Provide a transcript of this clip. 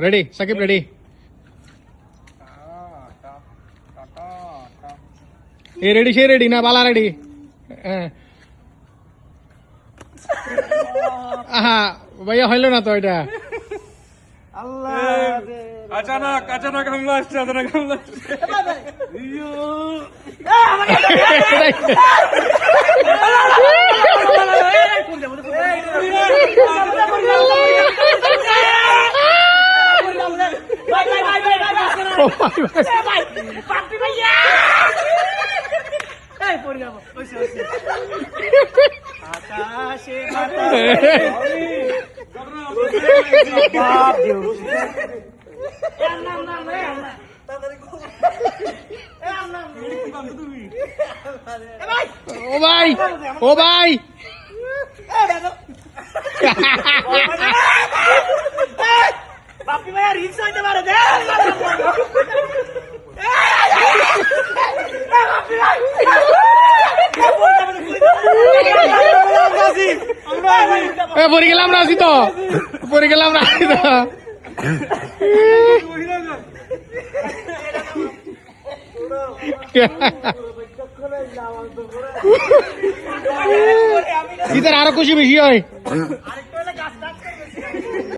ready Shakib ready এ ready সে ready না বালা ready আহা ভাইয়া হইল না তো এটা अचानक अचानक हमला असছে अचानक हमला ও ভাই ও ভাই বাপি ভাই রিক্স হইতে পারে দে পরে গেলাম রাজি তো পরে গেলাম রাজি তো ইতার আরো খুশি বেশি হয়